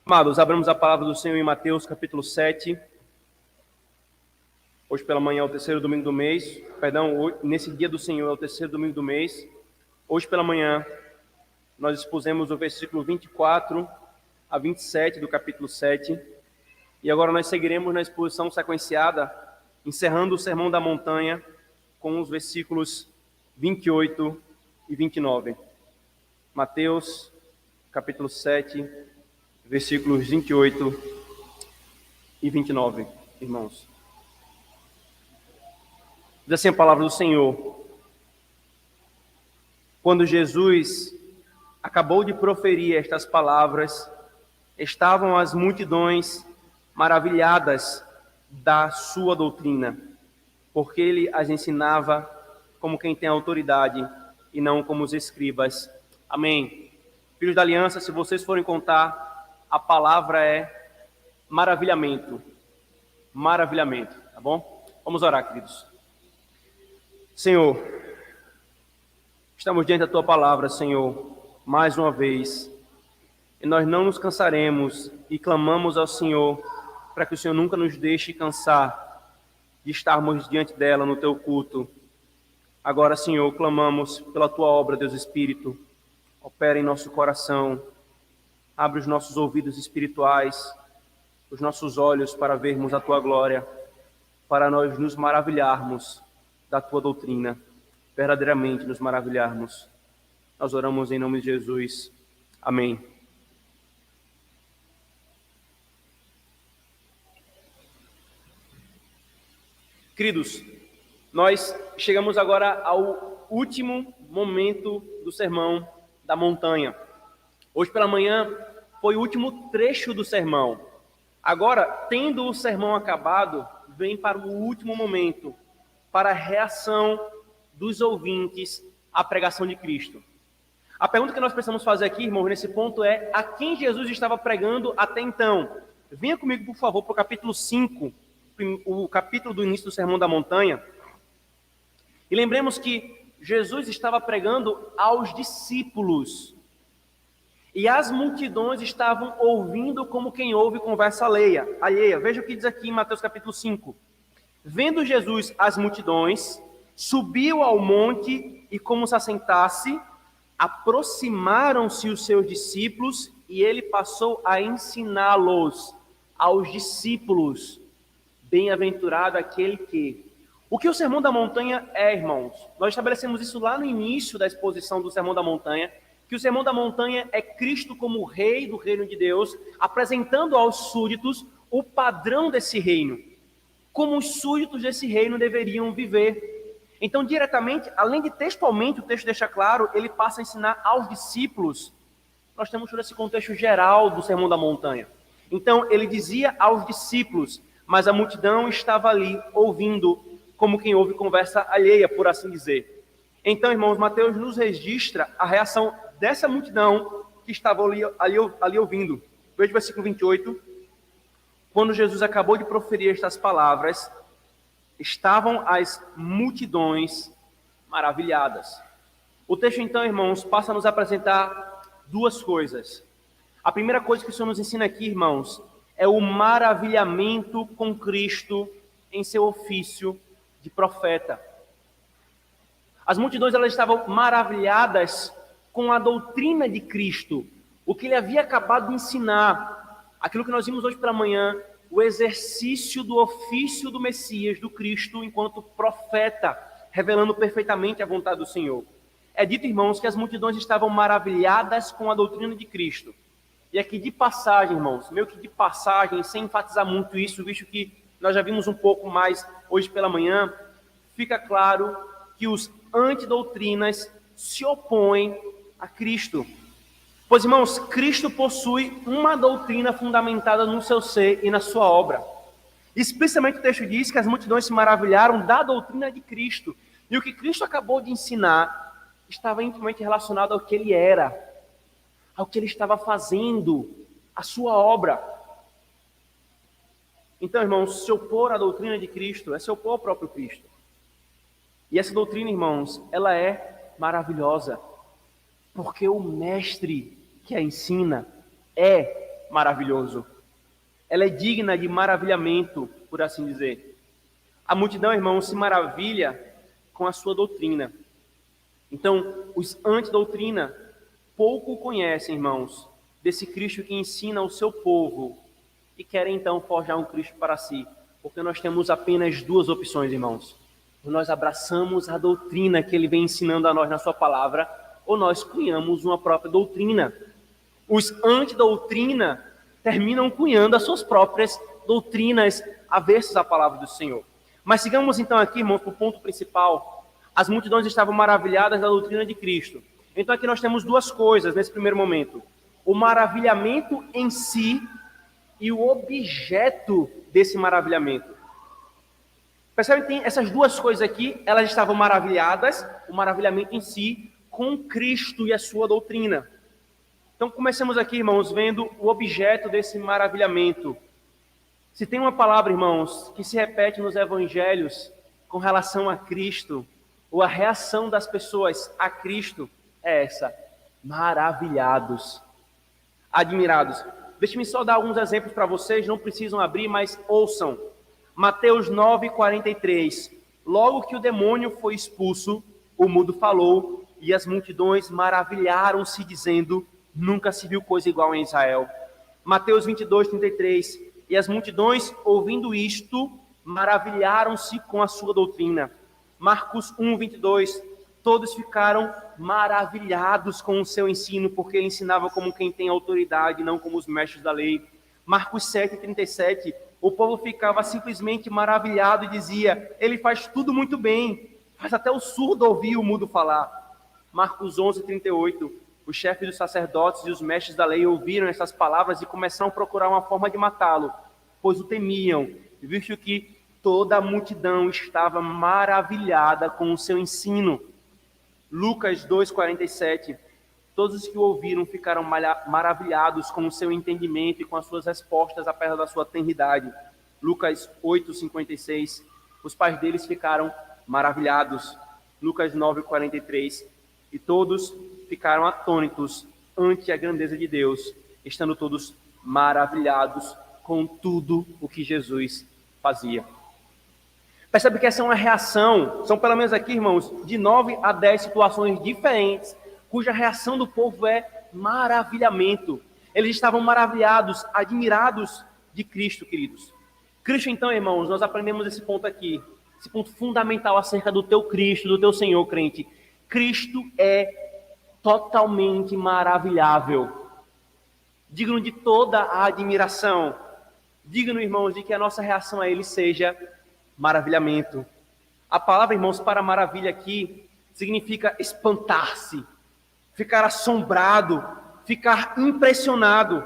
Amados, abramos a palavra do Senhor em Mateus, capítulo 7. Hoje pela manhã é o terceiro domingo do mês. Nesse dia do Senhor é o terceiro domingo do mês. Hoje pela manhã nós expusemos o versículo 24 a 27 do capítulo 7. E agora nós seguiremos na exposição sequenciada, encerrando o Sermão da Montanha com os versículos 28 e 29. Mateus, capítulo 7, versículos 28 e 29, irmãos. Diz assim a palavra do Senhor. Quando Jesus acabou de proferir estas palavras, estavam as multidões maravilhadas da sua doutrina, porque ele as ensinava como quem tem autoridade e não como os escribas. Amém. Filhos da aliança, se vocês forem contar, a palavra é maravilhamento. Maravilhamento, tá bom? Vamos orar, queridos. Senhor, estamos diante da Tua palavra, Senhor, mais uma vez. E nós não nos cansaremos e clamamos ao Senhor para que o Senhor nunca nos deixe cansar de estarmos diante dela no Teu culto. Agora, Senhor, clamamos pela Tua obra, Deus Espírito. Opera em nosso coração. Abre os nossos ouvidos espirituais, os nossos olhos para vermos a Tua glória, para nós nos maravilharmos da Tua doutrina, verdadeiramente nos maravilharmos. Nós oramos em nome de Jesus. Amém. Queridos, nós chegamos agora ao último momento do Sermão da Montanha. Hoje pela manhã foi o último trecho do sermão. Agora, tendo o sermão acabado, vem para o último momento, para a reação dos ouvintes à pregação de Cristo. A pergunta que nós precisamos fazer aqui, irmãos, nesse ponto é: a quem Jesus estava pregando até então? Venha comigo, por favor, para o capítulo 5, o capítulo do início do Sermão da Montanha. E lembremos que Jesus estava pregando aos discípulos. E as multidões estavam ouvindo como quem ouve conversa alheia. Veja o que diz aqui em Mateus capítulo 5. Vendo Jesus as multidões, subiu ao monte e, como se assentasse, aproximaram-se os seus discípulos e ele passou a ensiná-los aos discípulos. Bem-aventurado aquele que... O que o Sermão da Montanha é, irmãos? Nós estabelecemos isso lá no início da exposição do Sermão da Montanha, que o Sermão da Montanha é Cristo como rei do reino de Deus, apresentando aos súditos o padrão desse reino, como os súditos desse reino deveriam viver. Então, diretamente, além de textualmente, o texto deixa claro, ele passa a ensinar aos discípulos. Nós temos todo esse contexto geral do Sermão da Montanha. Então, ele dizia aos discípulos, mas a multidão estava ali, ouvindo, como quem ouve conversa alheia, por assim dizer. Então, irmãos, Mateus nos registra a reação dessa multidão que estava ali ouvindo. Veja o versículo 28. Quando Jesus acabou de proferir estas palavras, estavam as multidões maravilhadas. O texto, então, irmãos, passa a nos apresentar duas coisas. A primeira coisa que o Senhor nos ensina aqui, irmãos, é o maravilhamento com Cristo em seu ofício de profeta. As multidões, elas estavam maravilhadas com a doutrina de Cristo, o que ele havia acabado de ensinar, aquilo que nós vimos hoje pela manhã, o exercício do ofício do Messias, do Cristo, enquanto profeta, revelando perfeitamente a vontade do Senhor. É dito, irmãos, que as multidões estavam maravilhadas com a doutrina de Cristo. E aqui de passagem, irmãos, meio que de passagem, sem enfatizar muito isso, visto que nós já vimos um pouco mais hoje pela manhã, fica claro que os antidoutrinas se opõem a Cristo. Pois, irmãos, Cristo possui uma doutrina fundamentada no seu ser e na sua obra. Explicitamente o texto diz que as multidões se maravilharam da doutrina de Cristo. E o que Cristo acabou de ensinar estava intimamente relacionado ao que ele era, ao que ele estava fazendo, a sua obra. Então, irmãos, se opor à doutrina de Cristo é se opor ao próprio Cristo. E essa doutrina, irmãos, ela é maravilhosa, porque o mestre que a ensina é maravilhoso. Ela é digna de maravilhamento, por assim dizer. A multidão, irmãos, se maravilha com a sua doutrina. Então, os antidoutrina pouco conhecem, irmãos, desse Cristo que ensina ao seu povo e querem então forjar um Cristo para si, porque nós temos apenas duas opções, irmãos. Ou nós abraçamos a doutrina que ele vem ensinando a nós na sua palavra, ou nós cunhamos uma própria doutrina. Os antidoutrina terminam cunhando as suas próprias doutrinas aversas à palavra do Senhor. Mas sigamos então aqui, irmãos, para o ponto principal. As multidões estavam maravilhadas da doutrina de Cristo. Então aqui nós temos duas coisas nesse primeiro momento. O maravilhamento em si e o objeto desse maravilhamento. Percebe que tem essas duas coisas aqui, elas estavam maravilhadas, o maravilhamento em si, com Cristo e a sua doutrina. Então comecemos aqui, irmãos, vendo o objeto desse maravilhamento. Se tem uma palavra, irmãos, que se repete nos evangelhos com relação a Cristo, ou a reação das pessoas a Cristo, é essa: maravilhados, admirados. Deixe-me só dar alguns exemplos para vocês, não precisam abrir, mas ouçam. Mateus 9:43. Logo que o demônio foi expulso, o mudo falou, e as multidões maravilharam-se, dizendo: nunca se viu coisa igual em Israel. Mateus 22:33. E as multidões, ouvindo isto, maravilharam-se com a sua doutrina. Marcos 1:22. Todos ficaram maravilhados com o seu ensino, porque ele ensinava como quem tem autoridade, não como os mestres da lei. Marcos 7:37. O povo ficava simplesmente maravilhado e dizia: ele faz tudo muito bem, faz até o surdo ouvir o mudo falar. Marcos 11:38. Os chefes dos sacerdotes e os mestres da lei ouviram essas palavras e começaram a procurar uma forma de matá-lo, pois o temiam, visto que toda a multidão estava maravilhada com o seu ensino. Lucas 2:47. Todos os que o ouviram ficaram maravilhados com o seu entendimento e com as suas respostas, apesar da sua tenridade. Lucas 8:56. Os pais deles ficaram maravilhados. Lucas 9:43. E todos ficaram atônitos ante a grandeza de Deus, estando todos maravilhados com tudo o que Jesus fazia. Percebe que essa é uma reação, são pelo menos aqui, irmãos, de 9 a 10 situações diferentes, cuja reação do povo é maravilhamento. Eles estavam maravilhados, admirados de Cristo, queridos. Cristo, então, irmãos, nós aprendemos esse ponto aqui, esse ponto fundamental acerca do teu Cristo, do teu Senhor, crente. Cristo é totalmente maravilhável, digno de toda a admiração, digno, irmãos, de que a nossa reação a Ele seja maravilhamento. A palavra, irmãos, para maravilha aqui significa espantar-se, ficar assombrado, ficar impressionado.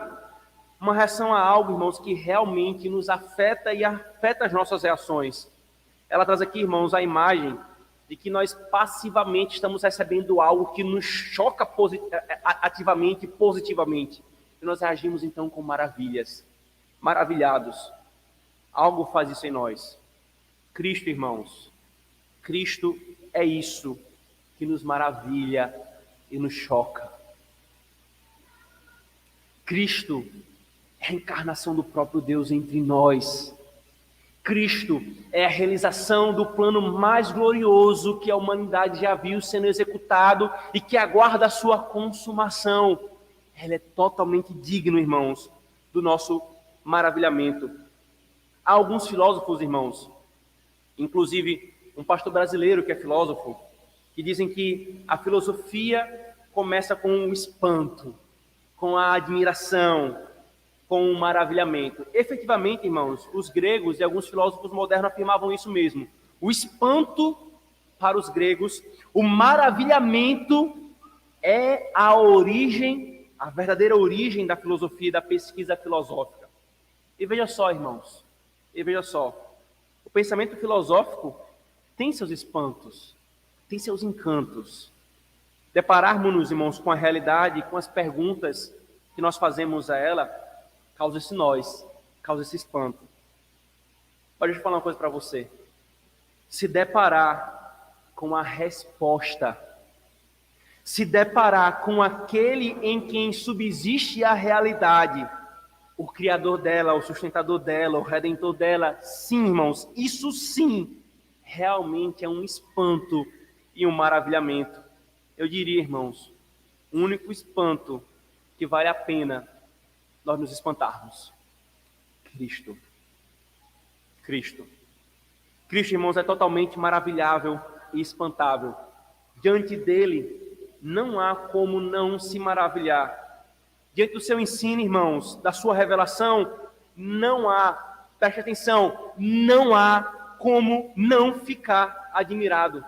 Uma reação a algo, irmãos, que realmente nos afeta e afeta as nossas reações. Ela traz aqui, irmãos, a imagem de que nós passivamente estamos recebendo algo que nos choca ativamente e positivamente. E nós reagimos então com maravilhas, maravilhados. Algo faz isso em nós. Cristo, irmãos, Cristo é isso que nos maravilha e nos choca. Cristo é a encarnação do próprio Deus entre nós. Cristo é a realização do plano mais glorioso que a humanidade já viu sendo executado e que aguarda a sua consumação. Ele é totalmente digno, irmãos, do nosso maravilhamento. Há alguns filósofos, irmãos, inclusive um pastor brasileiro que é filósofo, que dizem que a filosofia começa com o espanto, com a admiração, com o maravilhamento. Efetivamente, irmãos, os gregos e alguns filósofos modernos afirmavam isso mesmo. O espanto para os gregos, o maravilhamento é a origem, a verdadeira origem da filosofia e da pesquisa filosófica. E veja só, irmãos, o pensamento filosófico tem seus espantos, tem seus encantos. Depararmos-nos, irmãos, com a realidade, com as perguntas que nós fazemos a ela, causa esse nós, causa esse espanto. Deixa eu falar uma coisa para você. Se deparar com a resposta, se deparar com aquele em quem subsiste a realidade, o Criador dela, o sustentador dela, o Redentor dela. Sim, irmãos, isso sim, realmente é um espanto e um maravilhamento. Eu diria, irmãos, o único espanto que vale a pena nós nos espantarmos. Cristo. Cristo. Cristo, irmãos, é totalmente maravilhável e espantável. Diante dele, não há como não se maravilhar. Diante do seu ensino, irmãos, da sua revelação, não há, preste atenção, não há como não ficar admirado.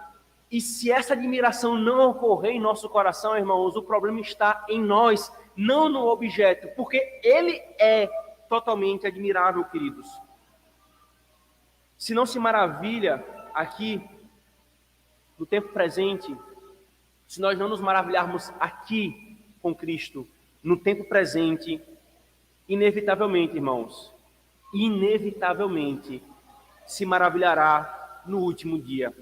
E se essa admiração não ocorrer em nosso coração, irmãos, o problema está em nós, não no objeto, porque ele é totalmente admirável, queridos. Se não se maravilha aqui, no tempo presente, se nós não nos maravilharmos aqui com Cristo, no tempo presente, inevitavelmente, irmãos, inevitavelmente se maravilhará no último dia.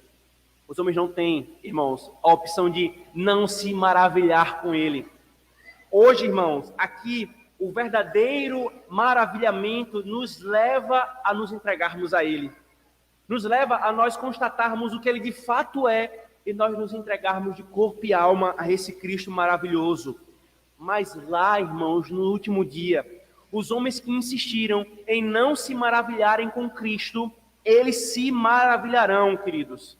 Os homens não têm, irmãos, a opção de não se maravilhar com ele. Hoje, irmãos, aqui, o verdadeiro maravilhamento nos leva a nos entregarmos a ele. Nos leva a nós constatarmos o que ele de fato é e nós nos entregarmos de corpo e alma a esse Cristo maravilhoso. Mas lá, irmãos, no último dia, os homens que insistiram em não se maravilharem com Cristo, eles se maravilharão, queridos.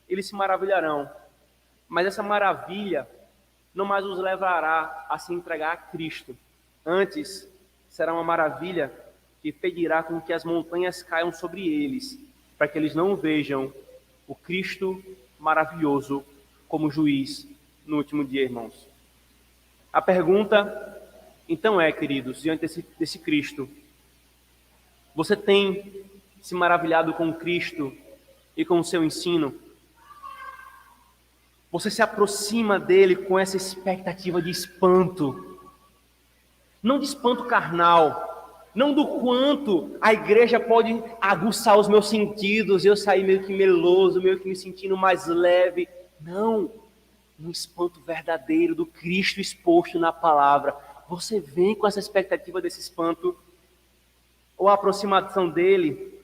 Eles se maravilharão. Mas essa maravilha não mais os levará a se entregar a Cristo. Antes, será uma maravilha que pedirá com que as montanhas caiam sobre eles, para que eles não vejam o Cristo maravilhoso como juiz no último dia, irmãos. A pergunta, então, é, queridos, diante desse Cristo, você tem se maravilhado com Cristo e com o seu ensino? Você se aproxima dele com essa expectativa de espanto, não de espanto carnal, não do quanto a igreja pode aguçar os meus sentidos e eu sair meio que meloso, meio que me sentindo mais leve. Não, um espanto verdadeiro do Cristo exposto na palavra. Você vem com essa expectativa desse espanto? Ou a aproximação dele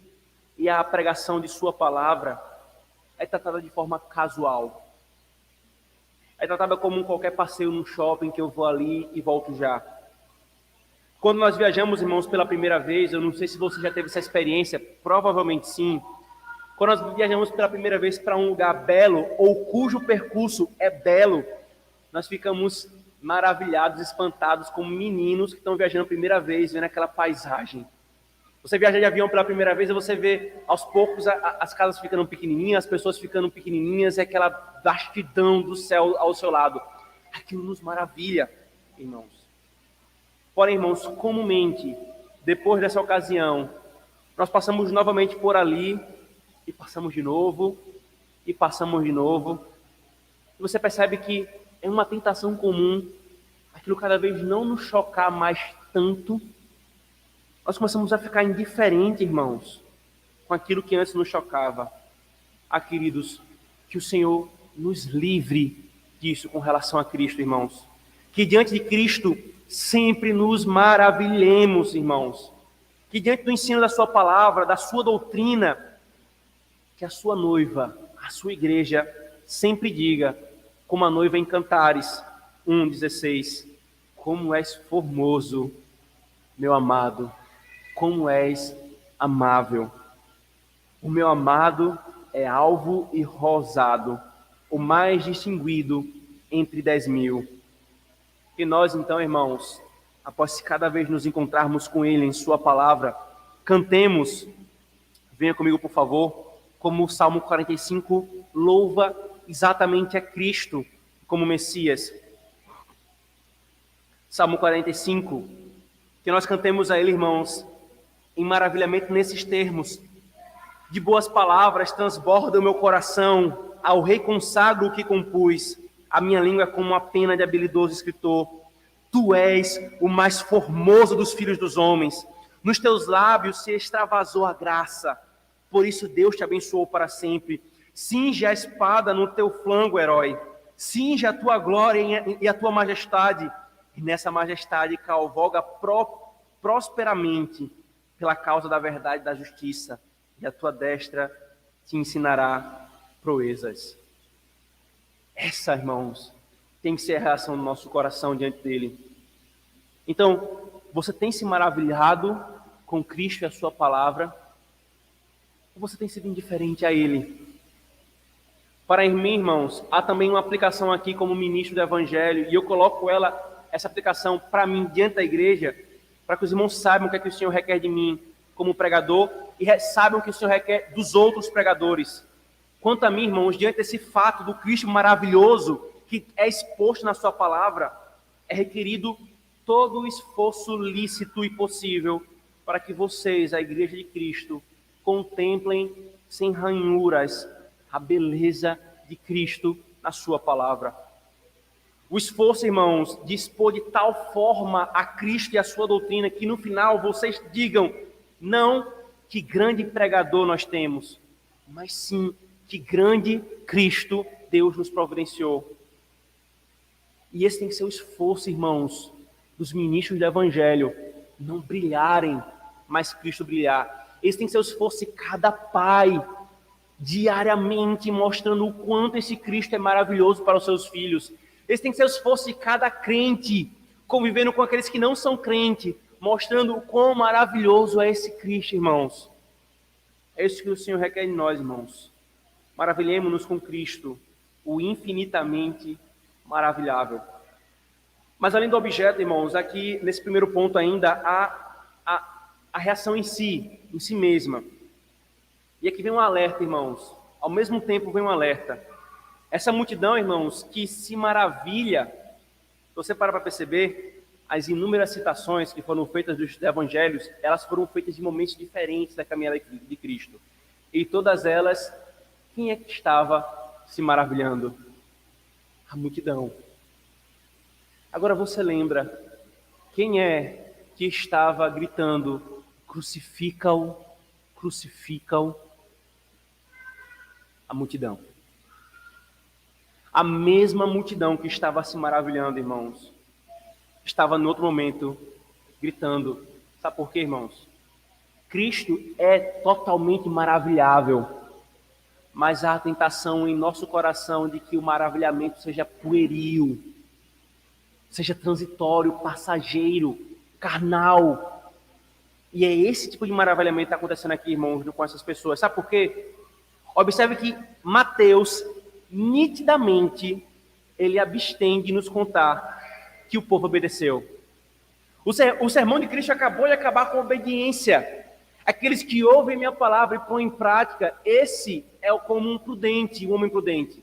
e a pregação de sua palavra é tratada de forma casual? É tratada como qualquer passeio no shopping que eu vou ali e volto já? Quando nós viajamos, irmãos, pela primeira vez, eu não sei se você já teve essa experiência, provavelmente sim. Quando nós viajamos pela primeira vez para um lugar belo, ou cujo percurso é belo, nós ficamos maravilhados, espantados, como meninos que estão viajando a primeira vez, vendo aquela paisagem. Você viaja de avião pela primeira vez e você vê, aos poucos, as casas ficando pequenininhas, as pessoas ficando pequenininhas, e aquela vastidão do céu ao seu lado. Aquilo nos maravilha, irmãos. Porém, irmãos, comumente, depois dessa ocasião, nós passamos novamente por ali, e passamos de novo, e passamos de novo. E você percebe que é uma tentação comum, aquilo cada vez não nos chocar mais tanto. Nós começamos a ficar indiferentes, irmãos, com aquilo que antes nos chocava. Ah, queridos, que o Senhor nos livre disso com relação a Cristo, irmãos. Que diante de Cristo sempre nos maravilhemos, irmãos. Que diante do ensino da sua palavra, da sua doutrina, que a sua noiva, a sua igreja, sempre diga, como a noiva em Cantares 1:16, como és formoso, meu amado, como és amável. O meu amado é alvo e rosado, o mais distinguido entre 10.000. E nós, então, irmãos, após cada vez nos encontrarmos com ele em sua palavra, cantemos, venha comigo, por favor, como o Salmo 45 louva exatamente a Cristo como Messias. Salmo 45, que nós cantemos a ele, irmãos, em maravilhamento nesses termos. De boas palavras transborda o meu coração, ao rei consagro o que compus, a minha língua é como uma pena de habilidoso escritor. Tu és o mais formoso dos filhos dos homens, nos teus lábios se extravasou a graça, por isso Deus te abençoou para sempre. Cinge a espada no teu flango, herói, cinge a tua glória e a tua majestade, e nessa majestade cavalga prosperamente pela causa da verdade e da justiça, e a tua destra te ensinará proezas. Essa, irmãos, tem que ser a reação do nosso coração diante dele. Então, você tem se maravilhado com Cristo e a sua palavra? Ou você tem sido indiferente a ele? Para mim, irmãos, há também uma aplicação aqui como ministro do Evangelho, e eu coloco essa aplicação para mim diante da igreja, para que os irmãos saibam o que é que o Senhor requer de mim como pregador e saibam o que o Senhor requer dos outros pregadores. Quanto a mim, irmãos, diante desse fato do Cristo maravilhoso que é exposto na sua palavra, é requerido todo o esforço lícito e possível para que vocês, a Igreja de Cristo, contemplem sem ranhuras a beleza de Cristo na sua palavra. O esforço, irmãos, de expor de tal forma a Cristo e a sua doutrina que no final vocês digam, não que grande pregador nós temos, mas sim que grande Cristo Deus nos providenciou. E esse tem que ser o esforço, irmãos, dos ministros do Evangelho, não brilharem, mas Cristo brilhar. Esse tem que ser o esforço de cada pai, diariamente mostrando o quanto esse Cristo é maravilhoso para os seus filhos. Esse tem que ser o esforço de cada crente, convivendo com aqueles que não são crentes, mostrando o quão maravilhoso é esse Cristo, irmãos. É isso que o Senhor requer de nós, irmãos. Maravilhemos-nos com Cristo, o infinitamente maravilhável. Mas além do objeto, irmãos, aqui nesse primeiro ponto ainda há a reação em si mesma. E aqui vem um alerta, irmãos. Ao mesmo tempo vem um alerta. Essa multidão, irmãos, que se maravilha, se você para perceber, as inúmeras citações que foram feitas dos evangelhos, elas foram feitas de momentos diferentes da caminhada de Cristo. E todas elas, quem é que estava se maravilhando? A multidão. Agora você lembra, quem é que estava gritando, crucifica-o, crucifica-o? A multidão. A mesma multidão que estava se maravilhando, irmãos, estava no outro momento gritando. Sabe por quê, irmãos? Cristo é totalmente maravilhável, mas há a tentação em nosso coração de que o maravilhamento seja pueril, seja transitório, passageiro, carnal. E é esse tipo de maravilhamento que está acontecendo aqui, irmãos, com essas pessoas. Sabe por quê? Observe que Mateus, nitidamente, ele abstém de nos contar que o povo obedeceu. O sermão de Cristo acabou de acabar com a obediência. Aqueles que ouvem minha palavra e põem em prática, esse é o comum prudente, o homem prudente.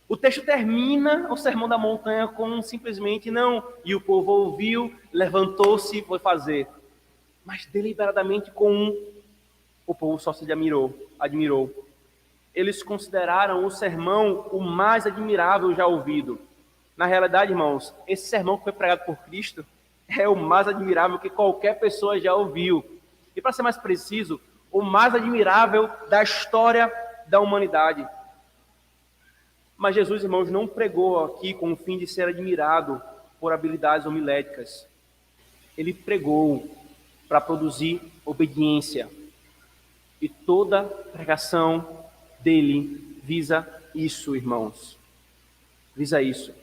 O texto termina o sermão da montanha com simplesmente não. E o povo ouviu, levantou-se e foi fazer. Mas deliberadamente o povo só se admirou. Eles consideraram o sermão o mais admirável já ouvido. Na realidade, irmãos, esse sermão que foi pregado por Cristo é o mais admirável que qualquer pessoa já ouviu. E para ser mais preciso, o mais admirável da história da humanidade. Mas Jesus, irmãos, não pregou aqui com o fim de ser admirado por habilidades homiléticas. Ele pregou para produzir obediência. E toda pregação dele visa isso, irmãos. Visa isso.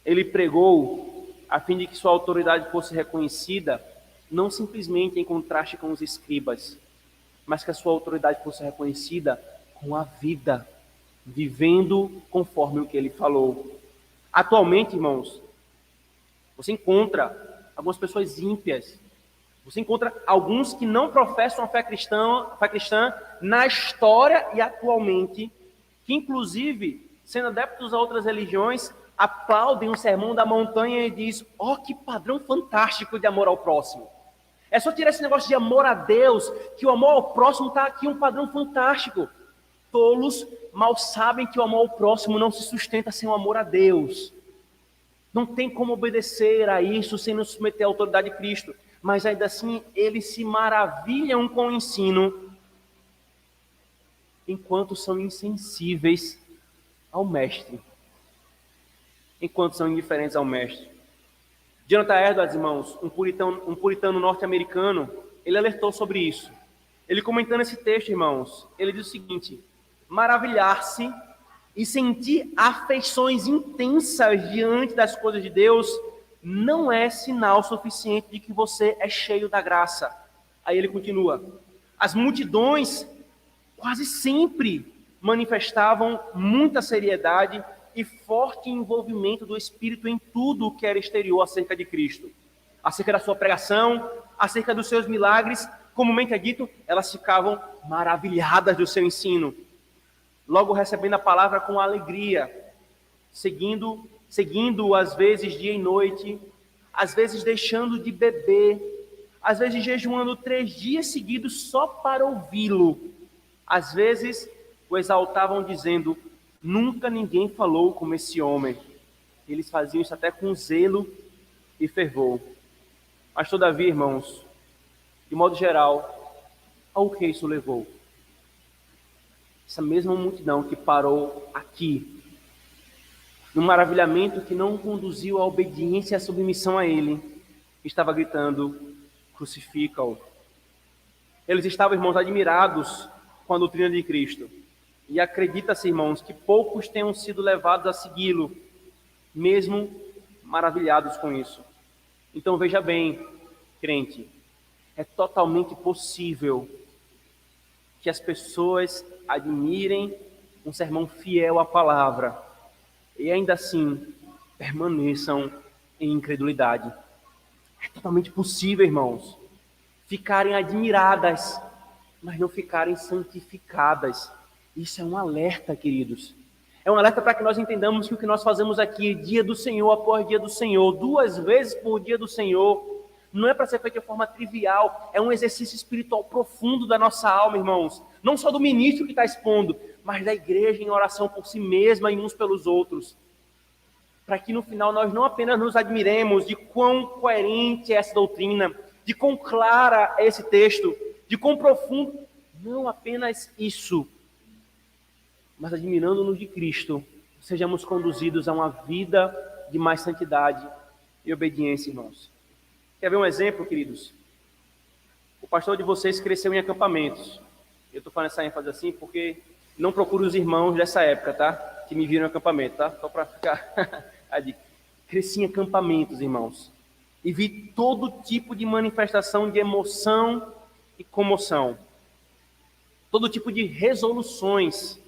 Ele pregou a fim de que sua autoridade fosse reconhecida, não simplesmente em contraste com os escribas, mas que a sua autoridade fosse reconhecida com a vida, vivendo conforme o que ele falou. Atualmente, irmãos, você encontra algumas pessoas ímpias, você encontra alguns que não professam a fé cristã na história e atualmente, que inclusive, sendo adeptos a outras religiões, aplaudem o sermão da montanha e diz: ó, que padrão fantástico de amor ao próximo. É só tirar esse negócio de amor a Deus, que o amor ao próximo está aqui um padrão fantástico. Tolos mal sabem que o amor ao próximo não se sustenta sem o amor a Deus. Não tem como obedecer a isso sem nos submeter à autoridade de Cristo. Mas ainda assim, eles se maravilham com o ensino, enquanto são insensíveis ao Mestre. Enquanto são indiferentes ao Mestre. Jonathan Edwards, irmãos, um puritano norte-americano, ele alertou sobre isso. Ele comentando esse texto, irmãos, ele diz o seguinte: maravilhar-se e sentir afeições intensas diante das coisas de Deus não é sinal suficiente de que você é cheio da graça. Aí ele continua: as multidões quase sempre manifestavam muita seriedade e forte envolvimento do Espírito em tudo o que era exterior acerca de Cristo. Acerca da sua pregação, acerca dos seus milagres, comumente é dito, elas ficavam maravilhadas do seu ensino. Logo recebendo a palavra com alegria, seguindo às vezes dia e noite, às vezes deixando de beber, às vezes jejuando 3 dias seguidos só para ouvi-lo. Às vezes o exaltavam dizendo: nunca ninguém falou como esse homem. Eles faziam isso até com zelo e fervor. Mas todavia, irmãos, de modo geral, ao que isso levou? Essa mesma multidão que parou aqui, num maravilhamento que não conduziu à obediência e à submissão a ele, estava gritando: crucifica-o. Eles estavam, irmãos, admirados com a doutrina de Cristo. E acredita-se, irmãos, que poucos tenham sido levados a segui-lo, mesmo maravilhados com isso. Então veja bem, crente, é totalmente possível que as pessoas admirem um sermão fiel à palavra e ainda assim permaneçam em incredulidade. É totalmente possível, irmãos, ficarem admiradas, mas não ficarem santificadas. Isso é um alerta, queridos. É um alerta para que nós entendamos que o que nós fazemos aqui, dia do Senhor após dia do Senhor, 2 vezes por dia do Senhor, não é para ser feito de forma trivial, é um exercício espiritual profundo da nossa alma, irmãos. Não só do ministro que está expondo, mas da igreja em oração por si mesma e uns pelos outros. Para que no final nós não apenas nos admiremos de quão coerente é essa doutrina, de quão clara é esse texto, de quão profundo, não apenas isso, mas admirando-nos de Cristo, sejamos conduzidos a uma vida de mais santidade e obediência, irmãos. Quer ver um exemplo, queridos? O pastor de vocês cresceu em acampamentos. Eu estou falando essa ênfase assim porque não procuro os irmãos dessa época, tá? Que me viram em acampamento, tá? Só para ficar a dica. Cresci em acampamentos, irmãos. E vi todo tipo de manifestação de emoção e comoção. Todo tipo de resoluções.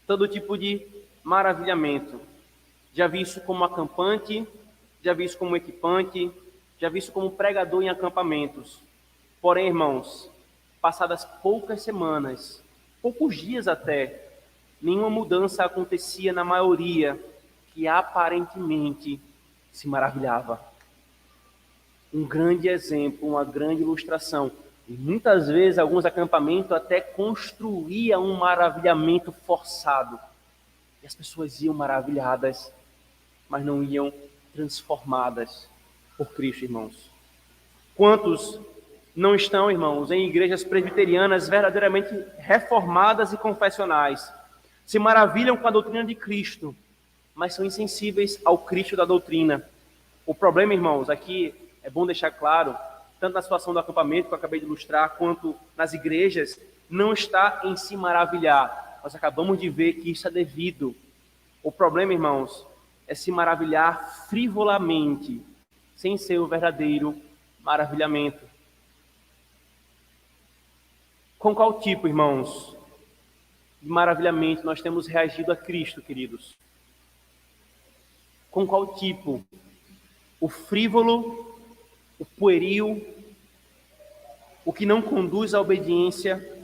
Todo tipo de maravilhamento. Já vi isso como acampante, já vi isso como equipante, já vi isso como pregador em acampamentos. Porém, irmãos, passadas poucas semanas, poucos dias até, nenhuma mudança acontecia na maioria que aparentemente se maravilhava. Um grande exemplo, uma grande ilustração. E muitas vezes, alguns acampamentos até construíam um maravilhamento forçado. E as pessoas iam maravilhadas, mas não iam transformadas por Cristo, irmãos. Quantos não estão, irmãos, em igrejas presbiterianas verdadeiramente reformadas e confessionais? Se maravilham com a doutrina de Cristo, mas são insensíveis ao Cristo da doutrina. O problema, irmãos, aqui é bom deixar claro, tanto na situação do acampamento que eu acabei de ilustrar, quanto nas igrejas, não está em se maravilhar. Nós acabamos de ver que isso é devido. O problema, irmãos, é se maravilhar frivolamente, sem ser o verdadeiro maravilhamento. Com qual tipo, irmãos, de maravilhamento nós temos reagido a Cristo, queridos? Com qual tipo? O frívolo, o pueril, o que não conduz à obediência,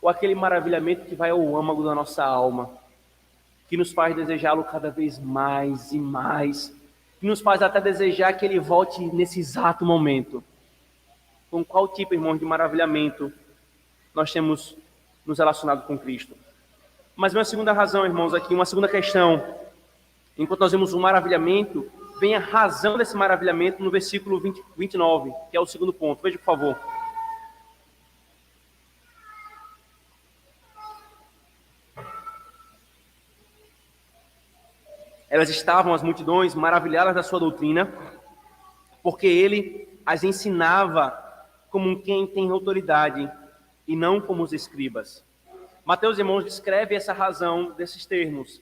ou aquele maravilhamento que vai ao âmago da nossa alma, que nos faz desejá-lo cada vez mais e mais, que nos faz até desejar que ele volte nesse exato momento. Com qual tipo, irmãos, de maravilhamento nós temos nos relacionado com Cristo? Mas uma segunda razão, irmãos, aqui, uma segunda questão. Enquanto nós vemos o maravilhamento, vem a razão desse maravilhamento no versículo 29, que é o segundo ponto. Veja, por favor. Elas estavam, as multidões, maravilhadas da sua doutrina, porque ele as ensinava como quem tem autoridade e não como os escribas. Mateus, irmãos, descreve essa razão desses termos.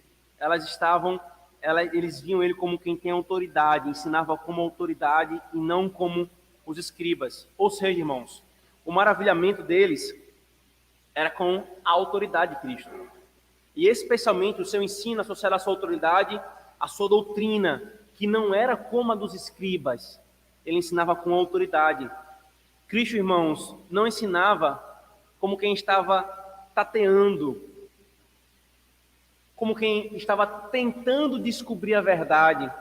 Eles viam ele como quem tem autoridade, ensinava como autoridade e não como os escribas. Ou seja, irmãos, o maravilhamento deles era com a autoridade de Cristo. E especialmente o seu ensino associado à sua autoridade, à sua doutrina, que não era como a dos escribas. Ele ensinava com autoridade. Cristo, irmãos, não ensinava como quem estava tateando, como quem estava tentando descobrir a verdade.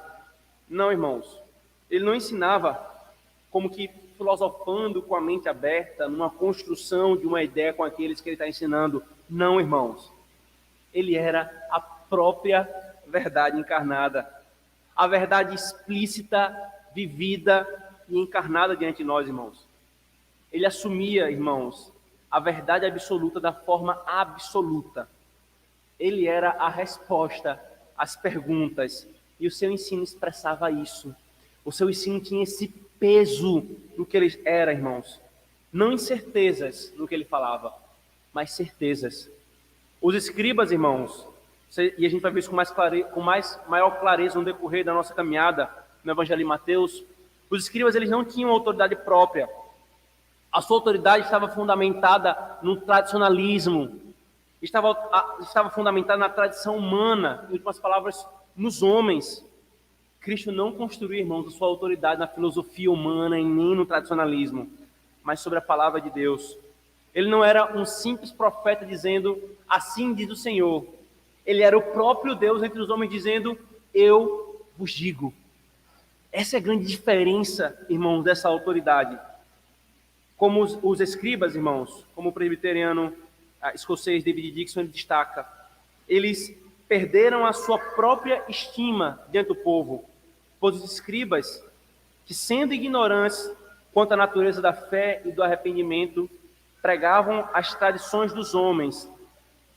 Não, irmãos. Ele não ensinava como que filosofando com a mente aberta, numa construção de uma ideia com aqueles que ele está ensinando. Não, irmãos. Ele era a própria verdade encarnada. A verdade explícita, vivida e encarnada diante de nós, irmãos. Ele assumia, irmãos, a verdade absoluta da forma absoluta. Ele era a resposta às perguntas. E o seu ensino expressava isso. O seu ensino tinha esse peso no que ele era, irmãos. Não incertezas no que ele falava, mas certezas. Os escribas, irmãos, e a gente vai ver isso com maior clareza no decorrer da nossa caminhada no Evangelho de Mateus. Os escribas, eles não tinham autoridade própria. A sua autoridade estava fundamentada no tradicionalismo, estava fundamentada na tradição humana, em últimas palavras, nos homens. Cristo não construiu, irmãos, a sua autoridade na filosofia humana e nem no tradicionalismo, mas sobre a palavra de Deus. Ele não era um simples profeta dizendo, assim diz o Senhor. Ele era o próprio Deus entre os homens dizendo, eu vos digo. Essa é a grande diferença, irmãos, dessa autoridade. Como os escribas, irmãos, como o presbiteriano escocês David Dixon ele destaca, eles perderam a sua própria estima diante do povo, pois os escribas, que sendo ignorantes quanto à natureza da fé e do arrependimento, pregavam as tradições dos homens,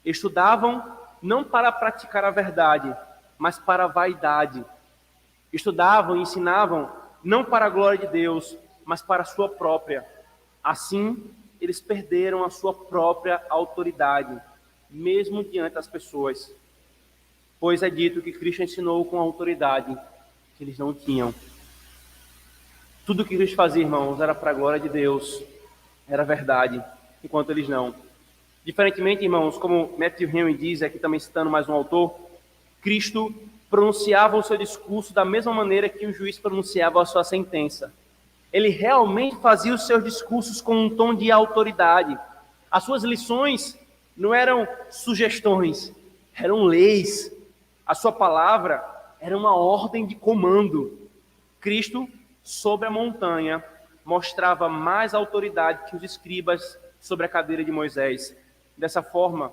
estudavam não para praticar a verdade, mas para a vaidade. Estudavam e ensinavam não para a glória de Deus, mas para a sua própria. Assim, eles perderam a sua própria autoridade, mesmo diante das pessoas. Pois é dito que Cristo ensinou com autoridade que eles não tinham. Tudo que Cristo fazia, irmãos, era para a glória de Deus, era verdade, enquanto eles não. Diferentemente, irmãos, como Matthew Henry diz, aqui também citando mais um autor, Cristo pronunciava o seu discurso da mesma maneira que o juiz pronunciava a sua sentença. Ele realmente fazia os seus discursos com um tom de autoridade. As suas lições não eram sugestões, eram leis. A sua palavra era uma ordem de comando. Cristo, sobre a montanha, mostrava mais autoridade que os escribas sobre a cadeira de Moisés. Dessa forma,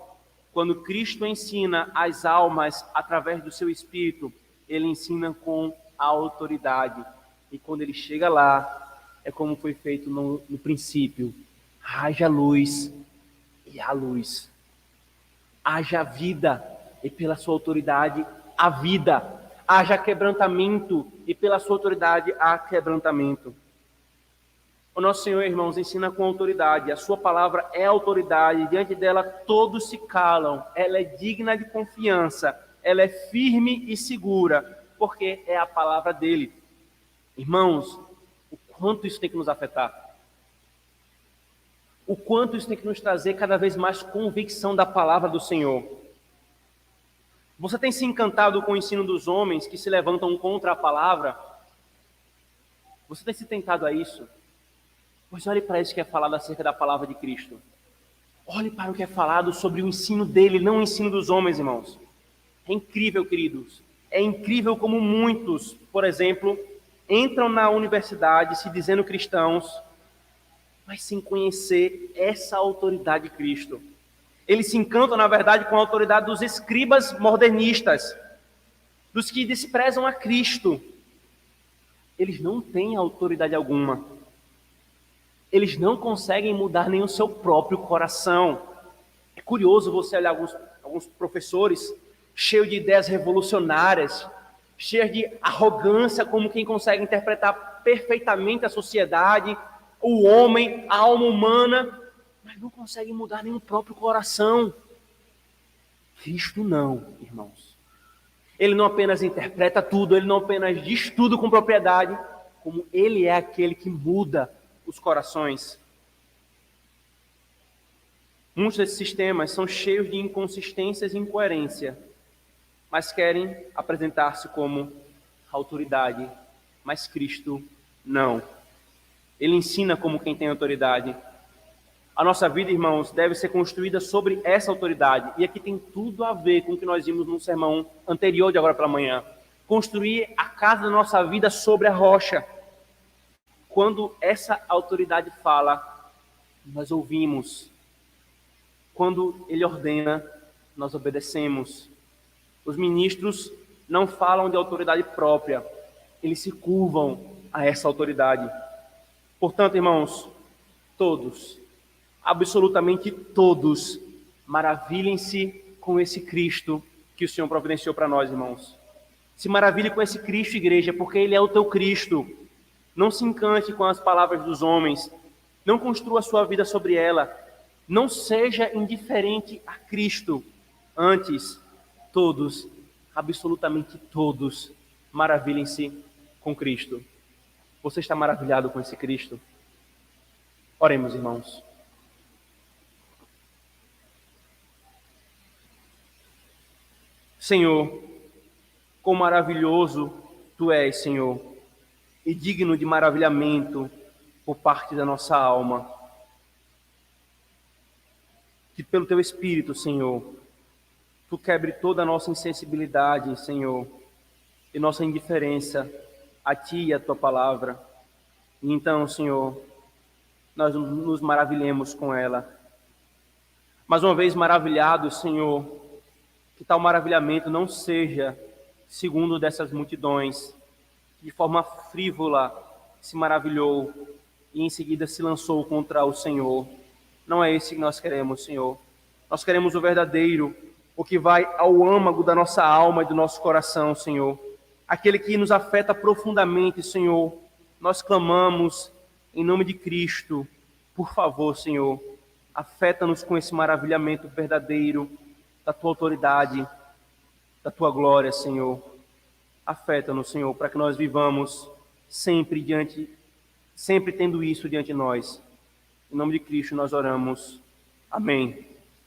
quando Cristo ensina as almas através do seu Espírito, ele ensina com autoridade. E quando ele chega lá, é como foi feito no princípio. Haja luz e há luz. Haja vida e pela sua autoridade há vida. Haja quebrantamento e pela sua autoridade há quebrantamento. O nosso Senhor, irmãos, ensina com autoridade. A sua palavra é autoridade. Diante dela todos se calam. Ela é digna de confiança. Ela é firme e segura, porque é a palavra dele. Irmãos, o quanto isso tem que nos afetar. O quanto isso tem que nos trazer cada vez mais convicção da palavra do Senhor. Você tem se encantado com o ensino dos homens que se levantam contra a palavra? Você tem se tentado a isso? Pois olhe para isso que é falado acerca da palavra de Cristo. Olhe para o que é falado sobre o ensino dele, não o ensino dos homens, irmãos. É incrível, queridos. É incrível como muitos, por exemplo, entram na universidade se dizendo cristãos, mas sem conhecer essa autoridade de Cristo. Eles se encantam, na verdade, com a autoridade dos escribas modernistas, dos que desprezam a Cristo. Eles não têm autoridade alguma. Eles não conseguem mudar nem o seu próprio coração. É curioso você olhar alguns professores cheios de ideias revolucionárias, cheias de arrogância, como quem consegue interpretar perfeitamente a sociedade, o homem, a alma humana, mas não consegue mudar nem o próprio coração. Cristo não, irmãos. Ele não apenas interpreta tudo, ele não apenas diz tudo com propriedade, como ele é aquele que muda os corações. Muitos desses sistemas são cheios de inconsistências e incoerência, mas querem apresentar-se como autoridade, mas Cristo não. Ele ensina como quem tem autoridade. A nossa vida, irmãos, deve ser construída sobre essa autoridade. E aqui tem tudo a ver com o que nós vimos no sermão anterior de agora pela manhã. Construir a casa da nossa vida sobre a rocha. Quando essa autoridade fala, nós ouvimos. Quando ele ordena, nós obedecemos. Os ministros não falam de autoridade própria, eles se curvam a essa autoridade. Portanto, irmãos, todos, absolutamente todos, maravilhem-se com esse Cristo que o Senhor providenciou para nós, irmãos. Se maravilhe com esse Cristo, igreja, porque Ele é o teu Cristo. Não se encante com as palavras dos homens, não construa a sua vida sobre ela, não seja indiferente a Cristo. Antes, todos, absolutamente todos, maravilhem-se com Cristo. Você está maravilhado com esse Cristo? Oremos, irmãos. Senhor, quão maravilhoso Tu és, Senhor, e digno de maravilhamento por parte da nossa alma. Que pelo Teu Espírito, Senhor, Tu quebre toda a nossa insensibilidade, Senhor, e nossa indiferença a Ti e a Tua palavra. E então, Senhor, nós nos maravilhemos com ela. Mais uma vez maravilhados, Senhor, que tal maravilhamento não seja segundo dessas multidões, que de forma frívola se maravilhou e em seguida se lançou contra o Senhor. Não é esse que nós queremos, Senhor. Nós queremos o verdadeiro, o que vai ao âmago da nossa alma e do nosso coração, Senhor. Aquele que nos afeta profundamente, Senhor. Nós clamamos em nome de Cristo. Por favor, Senhor, afeta-nos com esse maravilhamento verdadeiro da Tua autoridade, da Tua glória, Senhor. Afeta-nos, Senhor, para que nós vivamos sempre tendo isso diante de nós. Em nome de Cristo nós oramos. Amém.